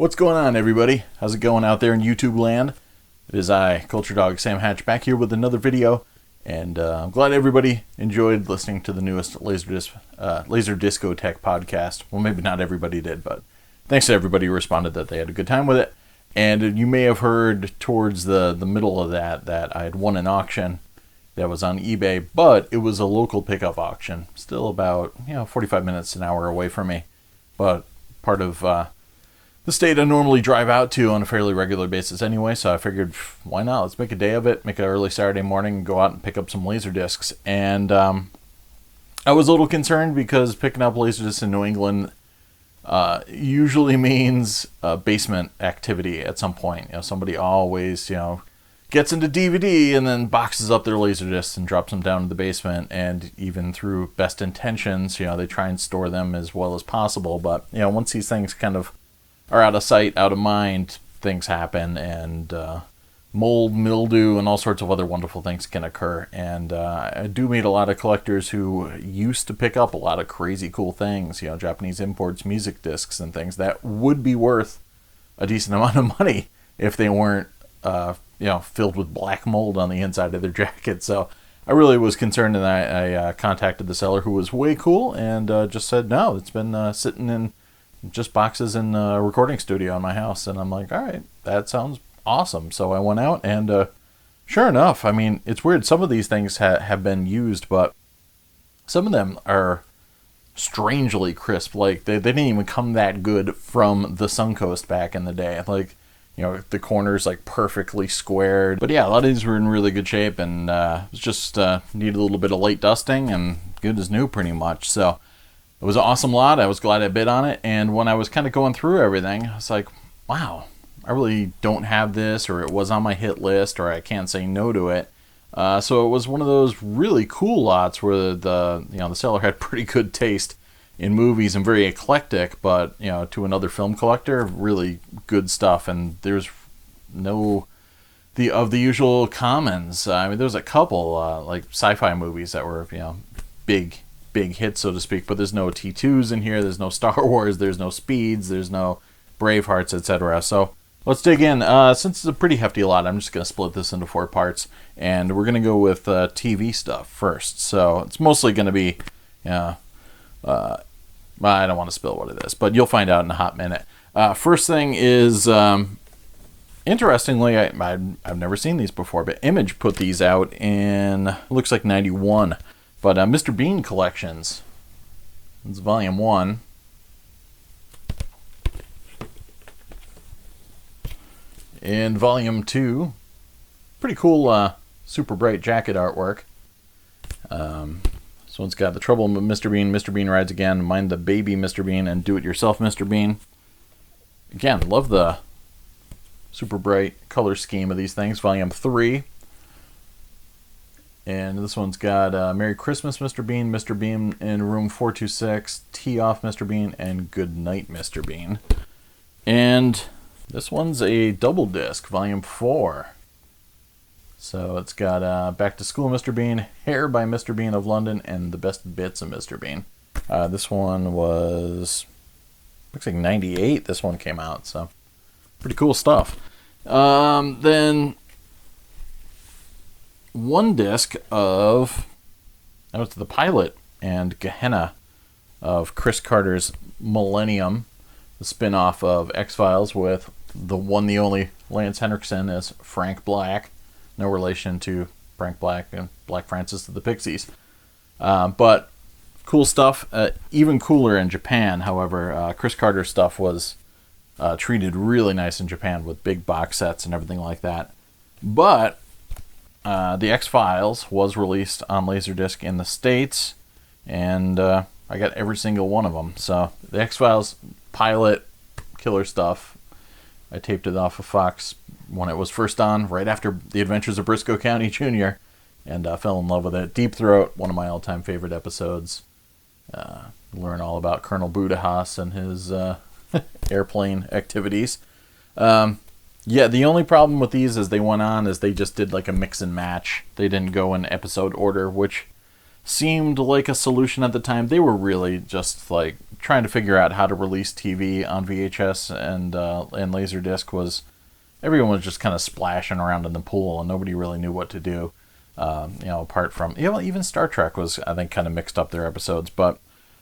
What's going on, everybody? How's it going out there in YouTube land? It is I, Culturedog Sam Hatch, back here with another video, and I'm glad everybody enjoyed listening to the newest Laserdisc Discotheque podcast. Well, maybe not everybody did, but thanks to everybody who responded that they had a good time with it. And you may have heard towards the middle of that I had won an auction that was on eBay, but it was a local pickup auction, still about 45 minutes, an hour away from me, but part of the state I normally drive out to on a fairly regular basis anyway, so I figured, why not? Let's make a day of it, make an early Saturday morning, and go out and pick up some Laserdiscs. And I was a little concerned because picking up Laserdiscs in New England usually means basement activity at some point. Somebody always, gets into DVD and then boxes up their Laserdiscs and drops them down to the basement. And even through best intentions, they try and store them as well as possible. But, once these things kind of are out of sight, out of mind, things happen, and mold, mildew, and all sorts of other wonderful things can occur. And I do meet a lot of collectors who used to pick up a lot of crazy cool things, Japanese imports, music discs, and things that would be worth a decent amount of money if they weren't, filled with black mold on the inside of their jacket. So I really was concerned, and I contacted the seller, who was way cool, and just said, no, it's been sitting in just boxes in a recording studio in my house. And I'm like, all right, that sounds awesome. So I went out, and sure enough, I mean, it's weird. Some of these things have been used, but some of them are strangely crisp. Like, they didn't even come that good from the Suncoast back in the day. Like, the corners like perfectly squared. But yeah, a lot of these were in really good shape, and it was just needed a little bit of light dusting, and good as new pretty much. So it was an awesome lot. I was glad I bid on it. And when I was kind of going through everything, I was like, wow, I really don't have this, or it was on my hit list, or I can't say no to it. So it was one of those really cool lots where the seller had pretty good taste in movies and very eclectic, but to another film collector, really good stuff. And there's no of the usual commons. I mean, there's a couple like sci-fi movies that were big hits, so to speak, but there's no T2s in here, there's no Star Wars, there's no Speeds, there's no Bravehearts, etc. So let's dig in. Since it's a pretty hefty lot, I'm just going to split this into 4 parts, and we're going to go with TV stuff first. So it's mostly going to be, I don't want to spill what it is, but you'll find out in a hot minute. First thing is, interestingly, I've never seen these before, but Image put these out in, looks like 91. But Mr. Bean Collections, it's volume 1. In volume 2, pretty cool super bright jacket artwork. This one's got The Trouble with Mr. Bean, Mr. Bean Rides Again, Mind the Baby Mr. Bean, and Do It Yourself Mr. Bean. Again, love the super bright color scheme of these things. Volume 3. And this one's got Merry Christmas, Mr. Bean in Room 426, Tee Off, Mr. Bean, and Good Night, Mr. Bean. And this one's a double disc, Volume 4. So it's got Back to School, Mr. Bean, Hair by Mr. Bean of London, and The Best Bits of Mr. Bean. This one was, looks like 98 this one came out, so pretty cool stuff. Then one disc of, that was the pilot and Gehenna of Chris Carter's Millennium, the spin-off of X-Files with the one, the only Lance Henriksen as Frank Black. No relation to Frank Black and Black Francis of the Pixies. But cool stuff. Even cooler in Japan, however. Chris Carter's stuff was treated really nice in Japan with big box sets and everything like that. But the X-Files was released on Laserdisc in the States, and I got every single one of them. So the X-Files pilot, killer stuff. I taped it off of Fox when it was first on, right after The Adventures of Briscoe County Jr., and fell in love with it. Deep Throat, one of my all-time favorite episodes. Learn all about Colonel Budahaas and his airplane activities. Yeah, the only problem with these as they went on is they just did like a mix and match. They didn't go in episode order, which seemed like a solution at the time. They were really just like trying to figure out how to release TV on VHS and Laserdisc. Was everyone was just kind of splashing around in the pool, and nobody really knew what to do. Apart from even Star Trek was, I think, kind of mixed up their episodes. But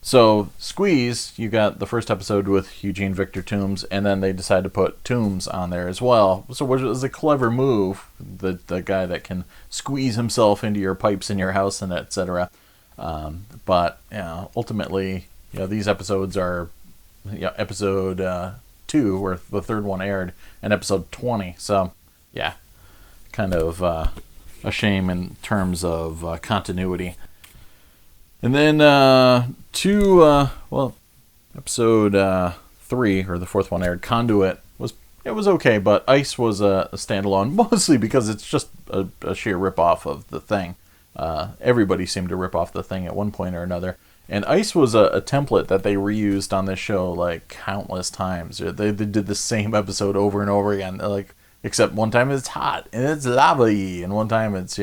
so Squeeze, you got the first episode with Eugene Victor Toombs, and then they decided to put Toombs on there as well. So it was a clever move, the guy that can squeeze himself into your pipes in your house and etc. But ultimately, these episodes are episode 2, where the third one aired, and episode 20. So yeah, kind of a shame in terms of continuity. And then episode 3, or the fourth one aired, Conduit, was okay, but Ice was a standalone, mostly because it's just a sheer ripoff of The Thing. Everybody seemed to rip off The Thing at one point or another. And Ice was a template that they reused on this show like countless times. They did the same episode over and over again, like, except one time it's hot and it's lava-y, and one time it's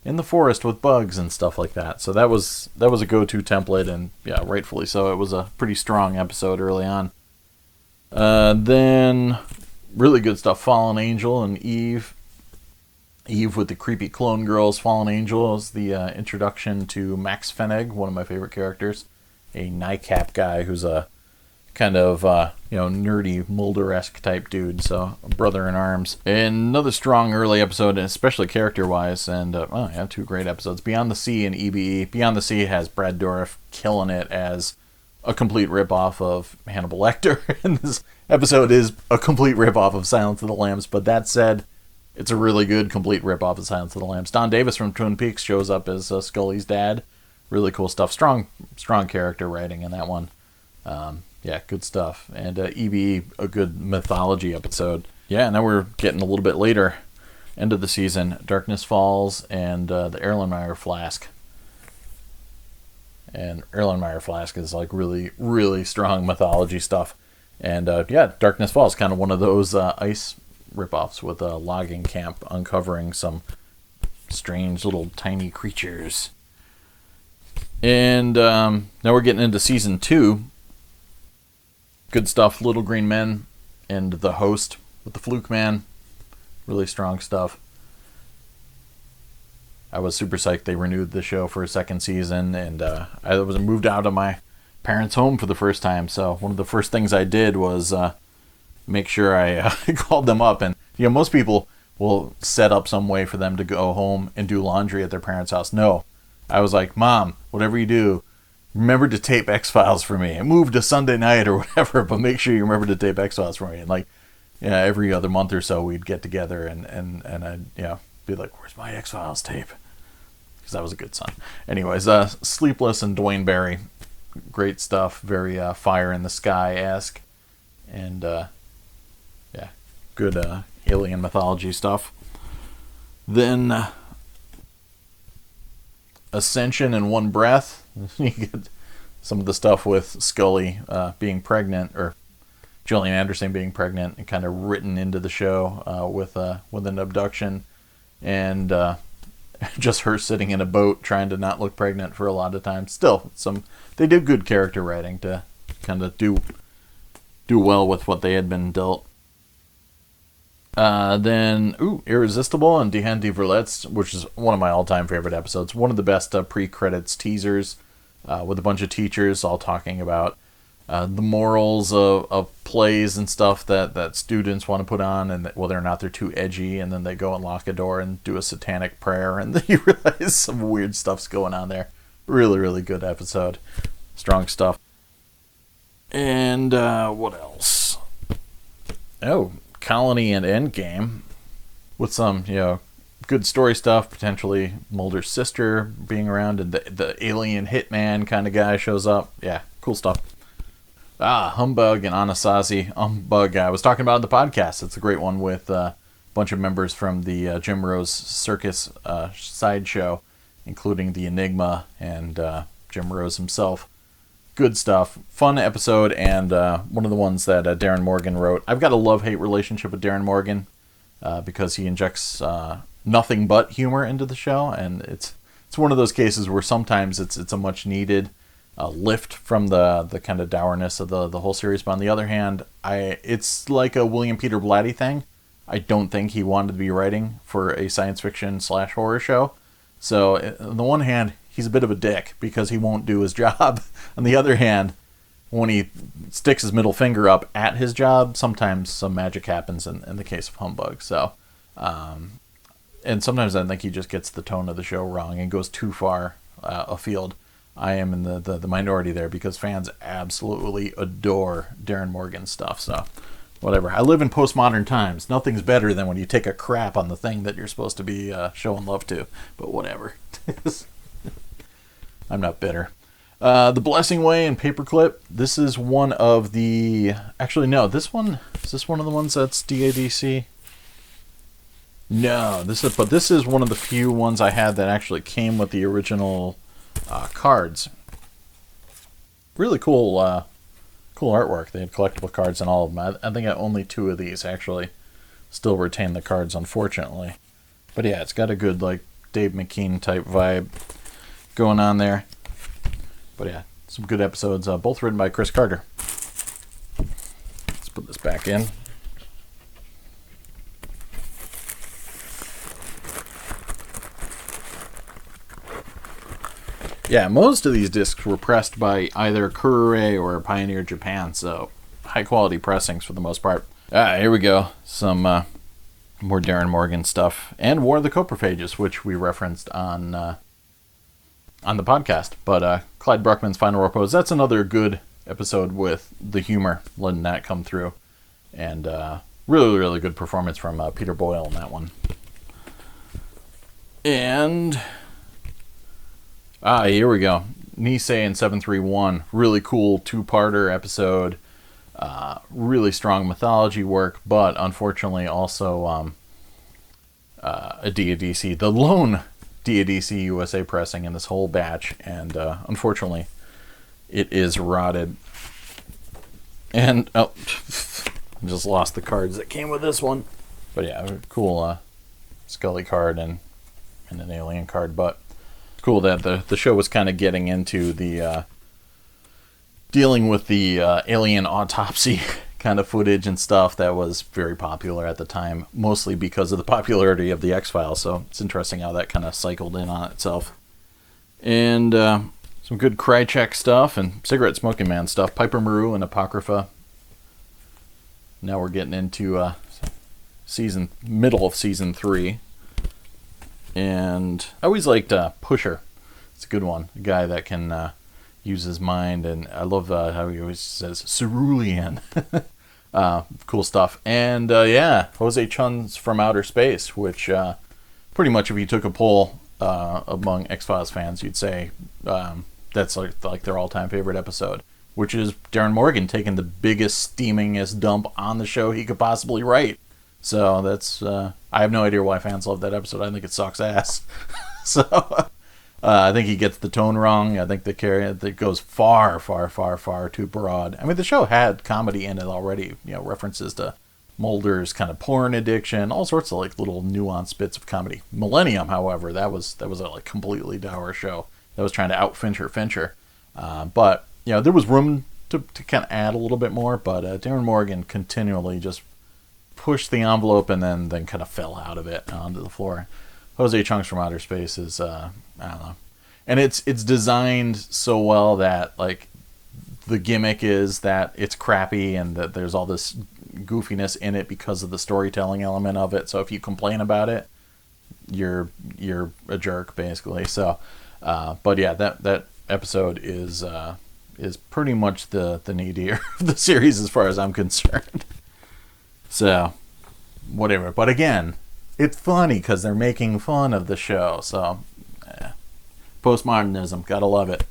in the forest with bugs and stuff like that. So that was a go-to template, and rightfully so. It was a pretty strong episode early on. Then really good stuff. Fallen Angel and Eve. Eve with the creepy clone girls. Fallen Angel is the introduction to Max Fennig, one of my favorite characters, a NICAP guy who's a kind of nerdy Mulder-esque type dude, so a brother in arms. Another strong early episode, especially character-wise, and 2 great episodes. Beyond the Sea and EBE. Beyond the Sea has Brad Dourif killing it as a complete rip-off of Hannibal Lecter, and this episode is a complete rip-off of Silence of the Lambs, but that said, it's a really good complete rip-off of Silence of the Lambs. Don Davis from Twin Peaks shows up as Scully's dad. Really cool stuff. Strong character writing in that one. Good stuff. And EBE, a good mythology episode. Yeah, now we're getting a little bit later, end of the season. Darkness Falls and the Erlenmeyer Flask. And Erlenmeyer Flask is like really, really strong mythology stuff. And Darkness Falls, kind of one of those Ice ripoffs with a logging camp uncovering some strange little tiny creatures. And now we're getting into season 2. Good stuff. Little Green Men and The Host with the Fluke Man. Really strong stuff. I was super psyched they renewed the show for a second season, and I was moved out of my parents' home for the first time, so one of the first things I did was make sure I called them up. And most people will set up some way for them to go home and do laundry at their parents' house. No, I was like, Mom, whatever you do, remember to tape X-Files for me. I moved to Sunday night or whatever, but make sure you remember to tape X-Files for me. And every other month or so we'd get together and I'd be like, where's my X-Files tape? Because I was a good son. Anyways, Sleepless and Dwayne Barry, great stuff. Very Fire in the Sky-esque, and good alien mythology stuff. Then Ascension in One Breath. You get some of the stuff with Scully being pregnant, or Gillian Anderson being pregnant, and kind of written into the show with an abduction, and just her sitting in a boat trying to not look pregnant for a lot of times. Still, they did good character writing to kind of do well with what they had been dealt. Then Irresistible and Die Hand die Verletzt, which is one of my all-time favorite episodes. One of the best pre-credits teasers with a bunch of teachers all talking about the morals of plays and stuff that students want to put on, and whether or not they're too edgy, and then they go and lock a door and do a satanic prayer, and then you realize some weird stuff's going on there. Really, really good episode. Strong stuff. And what else? Colony and Endgame, with some good story stuff. Potentially Mulder's sister being around, and the alien hitman kind of guy shows up. Yeah, cool stuff. Humbug and Anasazi. Humbug, I was talking about in the podcast. It's a great one with a bunch of members from the Jim Rose Circus sideshow, including the Enigma and Jim Rose himself. Good stuff. Fun episode, and one of the ones that Darren Morgan wrote. I've got a love-hate relationship with Darren Morgan because he injects nothing but humor into the show, and it's it's one of those cases where sometimes it's a much needed lift from the kind of dourness of the whole series. But on the other hand, it's like a William Peter Blatty thing. I don't think he wanted to be writing for a science fiction / horror show. So on the one hand, he's a bit of a dick because he won't do his job. On the other hand, when he sticks his middle finger up at his job, sometimes some magic happens in the case of Humbug. So, and sometimes I think he just gets the tone of the show wrong and goes too far afield. I am in the minority there because fans absolutely adore Darren Morgan's stuff. So, whatever. I live in postmodern times. Nothing's better than when you take a crap on the thing that you're supposed to be showing love to. But whatever. I'm not bitter. The Blessing Way and Paperclip. This is one of the... Actually, no. This one... Is this one of the ones that's DADC? No. This is one of the few ones I had that actually came with the original cards. Really cool... cool artwork. They had collectible cards on all of them. I think only 2 of these actually still retain the cards, unfortunately. But yeah, it's got a good like Dave McKean type vibe going on there. But yeah, some good episodes, both written by Chris Carter. Let's put this back in. Yeah, most of these discs were pressed by either Kure or Pioneer Japan, so high quality pressings for the most part. Here we go. Some more Darren Morgan stuff. And War of the Coprophages, which we referenced on the podcast. But Clyde Bruckman's Final Repose, that's another good episode with the humor, letting that come through. And really, really good performance from Peter Boyle in that one. And... here we go. Nisei and 731. Really cool 2-parter episode. Really strong mythology work, but unfortunately also a DADC. The lone DADC USA pressing in this whole batch, and unfortunately it is rotted. And, I just lost the cards that came with this one. But yeah, cool Scully card and an alien card, but cool that the show was kind of getting into the dealing with the alien autopsy kind of footage and stuff that was very popular at the time, mostly because of the popularity of the X-Files. So it's interesting how that kind of cycled in on itself. And some good Krychek stuff and Cigarette Smoking Man stuff. Piper Maru and Apocrypha. Now we're getting into middle of season 3. And I always liked Pusher. It's a good one. A guy that can use his mind, and I love how he always says cerulean. Cool stuff. And yeah, Jose Chun's From Outer Space, which pretty much if you took a poll among X-Files fans, you'd say that's like their all-time favorite episode, which is Darren Morgan taking the biggest, steamingest dump on the show he could possibly write. So that's, I have no idea why fans love that episode. I think it sucks ass. So, I think he gets the tone wrong. I think that goes far, far, far, far too broad. I mean, the show had comedy in it already, references to Mulder's kind of porn addiction, all sorts of like little nuanced bits of comedy. Millennium, however, that was a like completely dour show that was trying to out Fincher. But, there was room to kind of add a little bit more, but Darren Morgan continually just pushed the envelope and then kind of fell out of it onto the floor. Jose Chung's From Outer Space is I don't know, and it's designed so well that like the gimmick is that it's crappy and that there's all this goofiness in it because of the storytelling element of it. So if you complain about it, you're a jerk basically. So but yeah, that episode is pretty much the nadir of the series as far as I'm concerned. So, whatever. But again, it's funny because they're making fun of the show. So, postmodernism. Gotta love it.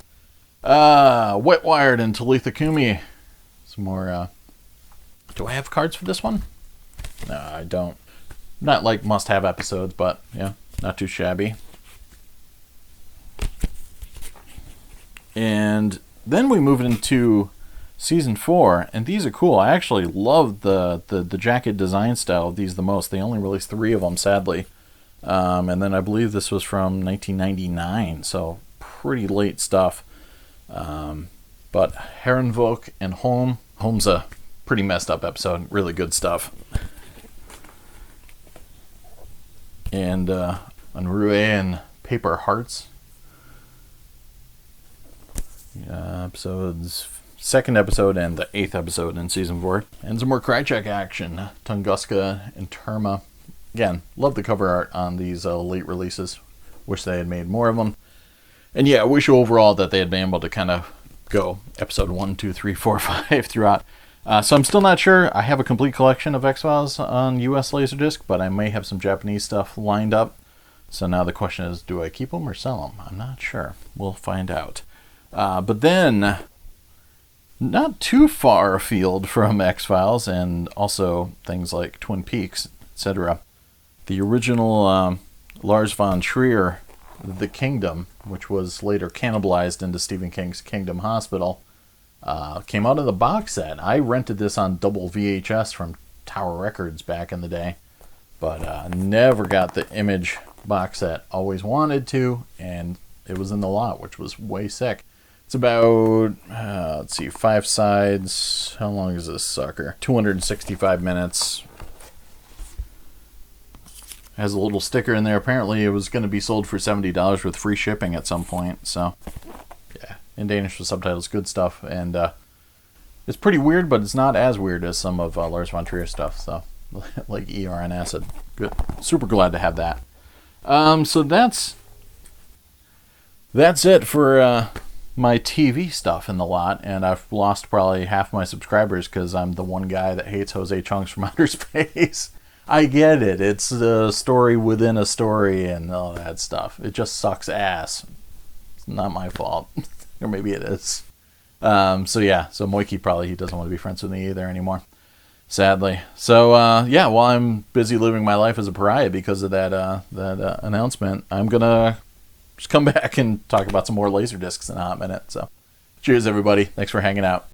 Wet Wired and Talitha Kumi. Some more, do I have cards for this one? No, I don't. Not like must-have episodes, but, yeah, not too shabby. And then we move into Season 4, and these are cool. I actually love the jacket design style of these the most. They only released 3 of them, sadly. And then I believe this was from 1999, so pretty late stuff. But Herrenvolk and Holm. Holm's a pretty messed up episode. Really good stuff. And Unruhe and Paper Hearts. Second episode and the 8th episode in season 4. And some more Krychek action. Tunguska and Terma. Again, love the cover art on these late releases. Wish they had made more of them. And yeah, I wish overall that they had been able to kind of go episode 1, 2, 3, 4, 5 throughout. So I'm still not sure. I have a complete collection of X-Files on US Laserdisc, but I may have some Japanese stuff lined up. So now the question is, do I keep them or sell them? I'm not sure. We'll find out. But then, not too far afield from X-Files and also things like Twin Peaks, etc. The original Lars von Trier, The Kingdom, which was later cannibalized into Stephen King's Kingdom Hospital, came out of the box set. I rented this on double VHS from Tower Records back in the day, but never got the Image box set. Always wanted to, and it was in the lot, which was way sick. It's about, 5 sides. How long is this sucker? 265 minutes. Has a little sticker in there. Apparently it was going to be sold for $70 with free shipping at some point. So, yeah, in Danish with subtitles, good stuff. And it's pretty weird, but it's not as weird as some of Lars von Trier stuff. So, like ER and Acid. Good. Super glad to have that. So that's it for my TV stuff in the lot. And I've lost probably half my subscribers because I'm the one guy that hates Jose Chunks from Outer Space. I get it. It's a story within a story and all that stuff. It just sucks ass. It's not my fault. Or maybe it is. So yeah, so Moiki probably he doesn't want to be friends with me either anymore. Sadly. So yeah, while I'm busy living my life as a pariah because of that announcement, I'm gonna just come back and talk about some more Laserdiscs in a hot minute. So cheers everybody. Thanks for hanging out.